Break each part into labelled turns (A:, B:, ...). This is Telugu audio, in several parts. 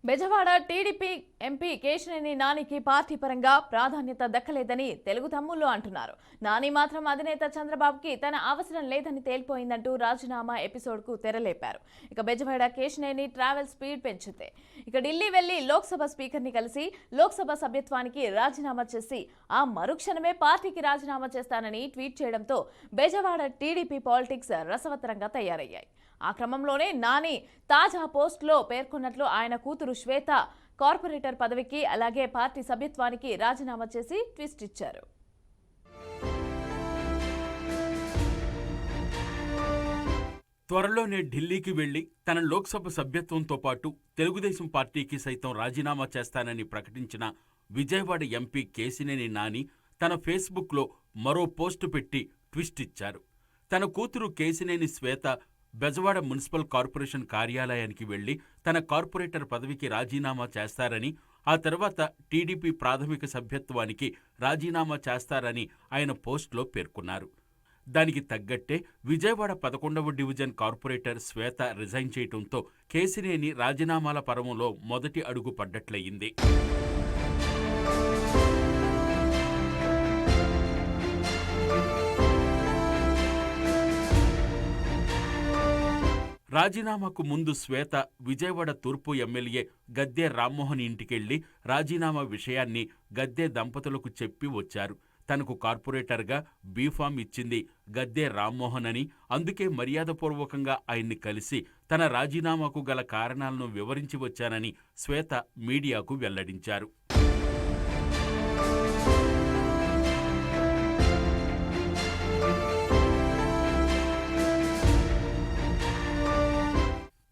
A: బెజవాడ టీడీపీ ఎంపీ కేశినేని నానికి పార్టీ పరంగా ప్రాధాన్యత దక్కలేదని తెలుగు తమ్ముళ్లు అంటున్నారు. నాని మాత్రం అధినేత చంద్రబాబుకి తన అవసరం లేదని తేలిపోయిందంటూ రాజీనామా ఎపిసోడ్కు తెరలేపారు. ఇక బెజవాడ కేశినేని ట్రావెల్ స్పీడ్ పెంచితే ఇక ఢిల్లీ వెళ్లి లోక్సభ స్పీకర్ని కలిసి లోక్సభ సభ్యత్వానికి రాజీనామా చేసి ఆ మరుక్షణమే పార్టీకి రాజీనామా చేస్తానని ట్వీట్ చేయడంతో బెజవాడ టీడీపీ పాలిటిక్స్ రసవత్తరంగా తయారయ్యాయి. ఆ క్రమంలోనే నాని తాజా పోస్టులో పేర్కొన్నట్లు ఆయన కూతురు శ్వేత కార్పొరేటర్ పదవికి అలాగే పార్టీ సభ్యత్వానికి రాజీనామా చేసి ట్విస్ట్ ఇచ్చారు.
B: త్వరలోనే ఢిల్లీకి వెళ్లి తన లోక్సభ సభ్యత్వంతో పాటు తెలుగుదేశం పార్టీకి సైతం రాజీనామా చేస్తానని ప్రకటించిన విజయవాడ ఎంపీ కేశినేని నాని తన ఫేస్బుక్లో మరో పోస్టు పెట్టి ట్విస్ట్ ఇచ్చారు. తన కూతురు కేశినేని శ్వేత బెజవాడ మున్సిపల్ కార్పొరేషన్ కార్యాలయానికి వెళ్లి తన కార్పొరేటర్ పదవికి రాజీనామా చేస్తారని, ఆ తర్వాత టీడీపీ ప్రాథమిక సభ్యత్వానికి రాజీనామా చేస్తారని ఆయన పోస్టులో పేర్కొన్నారు. దానికి తగ్గట్టే విజయవాడ 11వ డివిజన్ కార్పొరేటర్ శ్వేత రిజైన్ చేయడంతో కేశినేని రాజీనామాల పర్వంలో మొదటి అడుగు పడ్డట్లయింది. రాజీనామాకు ముందు శ్వేత విజయవాడ తూర్పు ఎమ్మెల్యే గద్దె రామ్మోహన్ ఇంటికెళ్లి రాజీనామా విషయాన్ని గద్దె దంపతులకు చెప్పి వచ్చారు. తనకు కార్పొరేటర్గా బీఫామ్ ఇచ్చింది గద్దె రామ్మోహన్ అని, అందుకే మర్యాదపూర్వకంగా ఆయన్ని కలిసి తన రాజీనామాకు గల కారణాలను వివరించి వచ్చానని శ్వేత మీడియాకు వెల్లడించారు.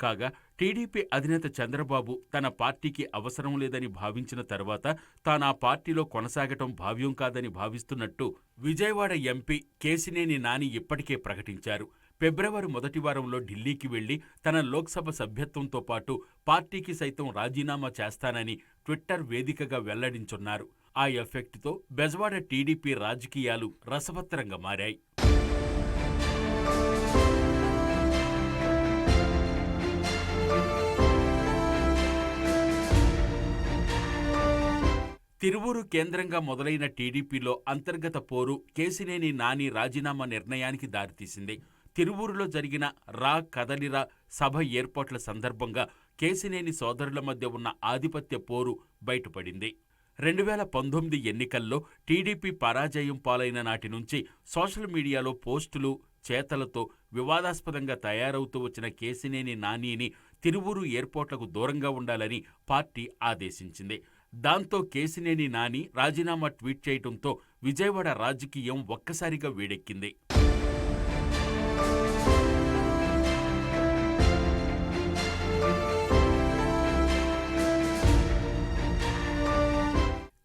B: కాగా టీడీపీ అధినేత చంద్రబాబు తన పార్టీకి అవసరం లేదని భావించిన తర్వాత తానా పార్టీలో కొనసాగటం భావ్యం కాదని భావిస్తున్నట్టు విజయవాడ ఎంపీ కేశినేని నాని ఇప్పటికే ప్రకటించారు. ఫిబ్రవరి మొదటి వారంలో ఢిల్లీకి వెళ్లి తన లోక్సభ సభ్యత్వంతో పాటు పార్టీకి సైతం రాజీనామా చేస్తానని ట్విట్టర్ వేదికగా వెల్లడించున్నారు. ఆ ఎఫెక్ట్తో బెజవాడ టీడీపీ రాజకీయాలు రసవత్తరంగా మారాయి. తిరువూరు కేంద్రంగా మొదలైన టీడీపీలో అంతర్గత పోరు కేశినేని నాని రాజీనామా నిర్ణయానికి దారితీసింది. తిరువూరులో జరిగిన రా కదలిరా సభ ఏర్పాట్ల సందర్భంగా కేశినేని సోదరుల మధ్య ఉన్న ఆధిపత్య పోరు బయటపడింది. 2019 ఎన్నికల్లో టీడీపీ పరాజయం పాలైన నాటి నుంచి సోషల్ మీడియాలో పోస్టులు, చేతలతో వివాదాస్పదంగా తయారవుతూ వచ్చిన కేశినేని నానిని తిరువూరు ఎయిర్పోర్ట్లకు దూరంగా ఉండాలని పార్టీ ఆదేశించింది. దాంతో కేశినేని నాని రాజీనామా ట్వీట్ చేయడంతో విజయవాడ రాజకీయం ఒక్కసారిగా వేడెక్కింది.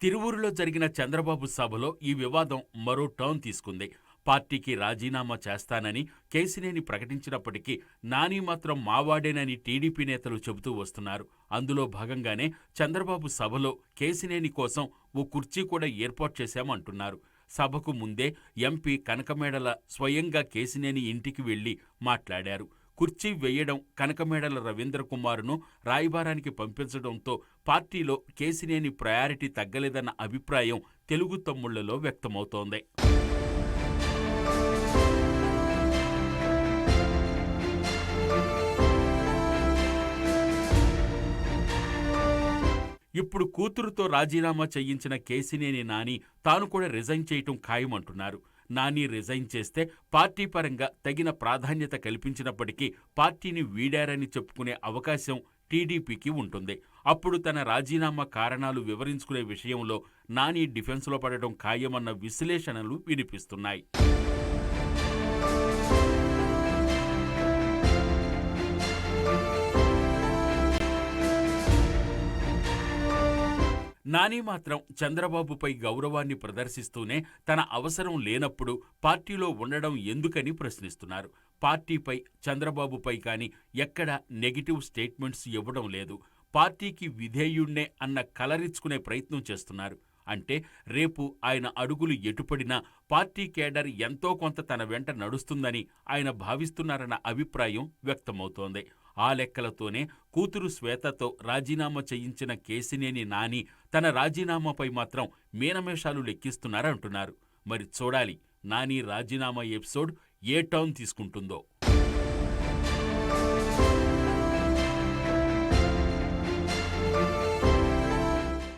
B: తిరువూరులో జరిగిన చంద్రబాబు సభలో ఈ వివాదం మరో టర్న్ తీసుకుంది. పార్టీకి రాజీనామా చేస్తానని కేశినేని ప్రకటించినప్పటికీ నాని మాత్రం మావాడేనని టీడీపీ నేతలు చెబుతూ వస్తున్నారు. అందులో భాగంగానే చంద్రబాబు సభలో కేశినేని కోసం ఓ కుర్చీ కూడా ఏర్పాటు చేశామంటున్నారు. సభకు ముందే ఎంపీ కనకమేడల స్వయంగా కేశినేని ఇంటికి వెళ్లి మాట్లాడారు. కుర్చీ వేయడం, కనకమేడల రవీంద్ర కుమార్ను రాయబారానికి పంపించడంతో పార్టీలో కేశినేని ప్రయారిటీ తగ్గలేదన్న అభిప్రాయం తెలుగు తమ్ముళ్లలో వ్యక్తమవుతోంది. ఇప్పుడు కూతురుతో రాజీనామా చేయించిన కేశినేని నాని తాను కూడా రిజైన్ చేయటం ఖాయమంటున్నారు. నాని రిజైన్ చేస్తే పార్టీ పరంగా తగిన ప్రాధాన్యత కల్పించినప్పటికీ పార్టీని వీడారని చెప్పుకునే అవకాశం టీడీపీకి ఉంటుంది. అప్పుడు తన రాజీనామా కారణాలు వివరించుకునే విషయంలో నాని డిఫెన్స్లో పడటం ఖాయమన్న విశ్లేషణలు వినిపిస్తున్నాయి. నాని మాత్రం చంద్రబాబుపై గౌరవాన్ని ప్రదర్శిస్తూనే తన అవసరం లేనప్పుడు పార్టీలో ఉండడం ఎందుకని ప్రశ్నిస్తున్నారు. పార్టీపై, చంద్రబాబుపై కానీ ఎక్కడా నెగిటివ్ స్టేట్మెంట్స్ ఇవ్వడం లేదు. పార్టీకి విధేయుణ్ణే అన్న కలరిచ్చుకునే ప్రయత్నం చేస్తున్నారు. అంటే రేపు ఆయన అడుగులు ఎటుపడినా పార్టీ కేడర్ ఎంతో కొంత తన వెంట నడుస్తుందని ఆయన భావిస్తున్నారన్న అభిప్రాయం వ్యక్తమవుతోంది. ఆ లెక్కలతోనే కూతురు శ్వేతతో రాజీనామా చేయించిన కేశినేని నాని తన రాజీనామాపై మాత్రం మీనమేషాలు లెక్కిస్తున్నారంటున్నారు. మరి చూడాలి నాని రాజీనామా ఎపిసోడ్ ఏ టర్న్ తీసుకుంటుందో.